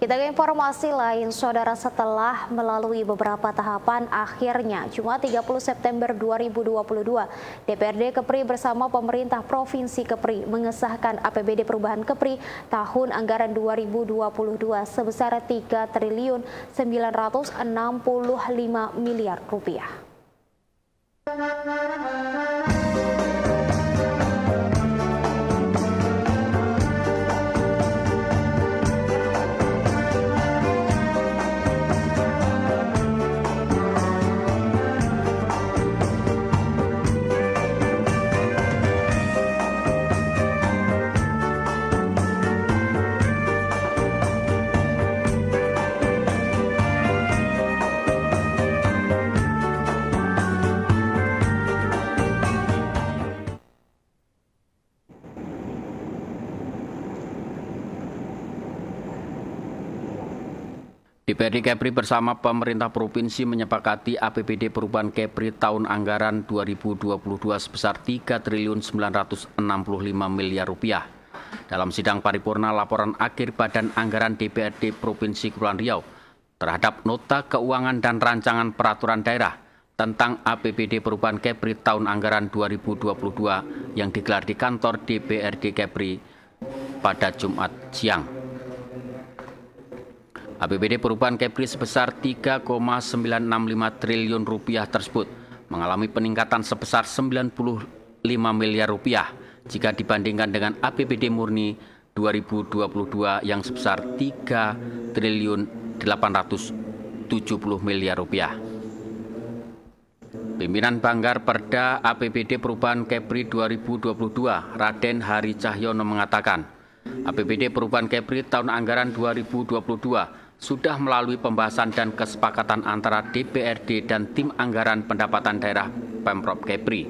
Kita ke informasi lain, saudara, setelah melalui beberapa tahapan, akhirnya Jumat 30 September 2022, DPRD Kepri bersama pemerintah Provinsi Kepri mengesahkan APBD Perubahan Kepri tahun anggaran 2022 sebesar 3 triliun 965 miliar rupiah. DPRD Kepri bersama pemerintah provinsi menyepakati APBD Perubahan Kepri tahun anggaran 2022 sebesar 3 triliun 965 miliar rupiah. Dalam sidang paripurna laporan akhir Badan Anggaran DPRD Provinsi Kepulauan Riau terhadap nota keuangan dan rancangan peraturan daerah tentang APBD Perubahan Kepri tahun anggaran 2022 yang digelar di kantor DPRD Kepri pada Jumat siang. APBD Perubahan Kepri sebesar 3,965 triliun rupiah tersebut mengalami peningkatan sebesar 95 miliar rupiah jika dibandingkan dengan APBD murni 2022 yang sebesar 3 triliun 870 miliar rupiah. Pimpinan Banggar Perda APBD Perubahan Kepri 2022, Raden Hari Cahyono mengatakan, APBD Perubahan Kepri tahun anggaran 2022 sudah melalui pembahasan dan kesepakatan antara DPRD dan Tim Anggaran Pendapatan Daerah Pemprov Kepri.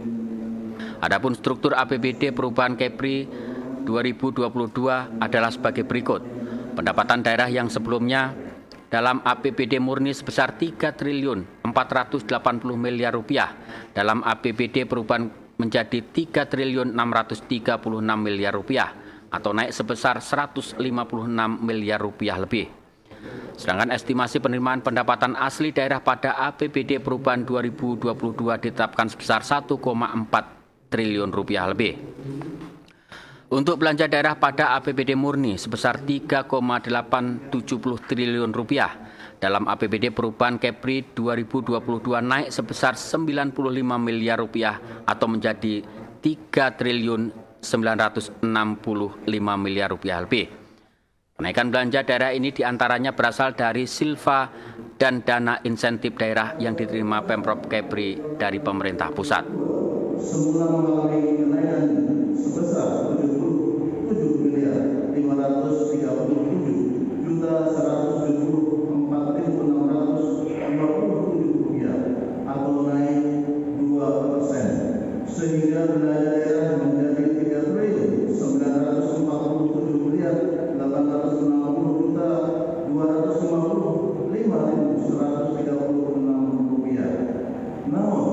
Adapun struktur APBD Perubahan Kepri 2022 adalah sebagai berikut. Pendapatan daerah yang sebelumnya dalam APBD murni sebesar 3 triliun 480 miliar rupiah, dalam APBD Perubahan menjadi 3 triliun 636 miliar rupiah atau naik sebesar 156 miliar rupiah lebih. Sedangkan estimasi penerimaan pendapatan asli daerah pada APBD Perubahan 2022 ditetapkan sebesar 1,4 triliun rupiah lebih. Untuk belanja daerah pada APBD murni sebesar 3,870 triliun rupiah, dalam APBD Perubahan Kepri 2022 naik sebesar 95 miliar rupiah atau menjadi 3 triliun 965 miliar rupiah lebih. Kenaikan belanja daerah ini diantaranya berasal dari silva dan dana insentif daerah yang diterima Pemprov Kepri dari pemerintah pusat. Semula mengalami kenaikan sebesar 77 miliar 537 juta 174.657 rupiah atau naik 2%, sehingga belanja daerah menjadi 3 triliun 947 miliar 860 juta 255.136 rupiah. Namun,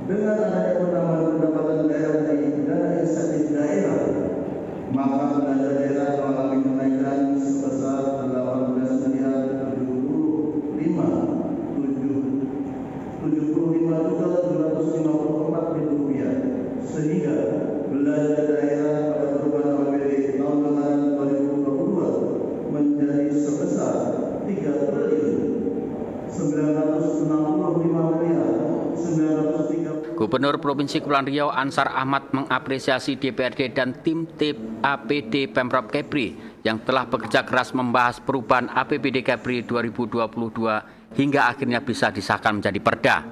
dengan adanya penambahan pendapatan daerah di dana insentif daerah, maka belanja daerah mengalami kenaikan sebesar 18 miliar 75 juta 754.000 rupiah, sehingga belanja daerah pada perubahan APBD tahun anggaran 2022 menjadi sebesar 3 triliun 965 miliar 930. Gubernur Provinsi Kepulauan Riau Ansar Ahmad mengapresiasi DPRD dan tim APD Pemprov Kepri yang telah bekerja keras membahas perubahan APBD Kepri 2022 hingga akhirnya bisa disahkan menjadi perda.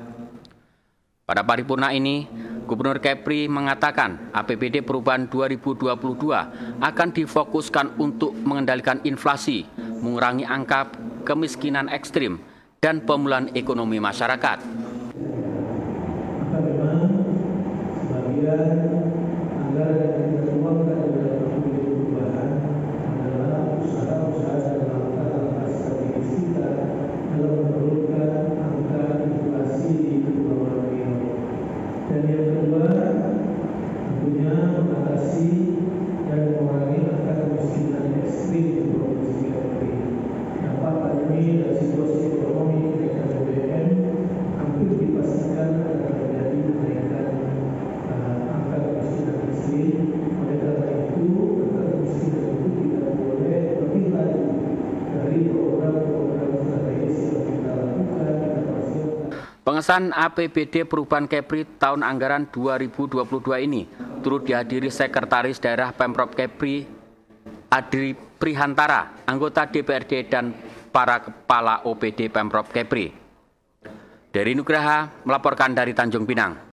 Pada paripurna ini, Gubernur Kepri mengatakan APBD Perubahan 2022 akan difokuskan untuk mengendalikan inflasi, mengurangi angka kemiskinan ekstrim, dan pemulihan ekonomi masyarakat. Sebagian anggaran yang kita tuangkan di dalam APBD perubahan adalah usaha-usaha dan langkah-langkah strategis kita dalam menurunkan angka inflasi di Kepulauan Riau. Dan yang kedua, tentunya mengatasi dan mengurangi angka kemiskinan ekstrim di Provinsi Kepri. Pengesahan APBD perubahan Kepri tahun anggaran 2022 ini turut dihadiri Sekretaris Daerah Pemprov Kepri Adri Prihantara, anggota DPRD dan para kepala OPD Pemprov Kepri. Dari Nugraha melaporkan dari Tanjung Pinang.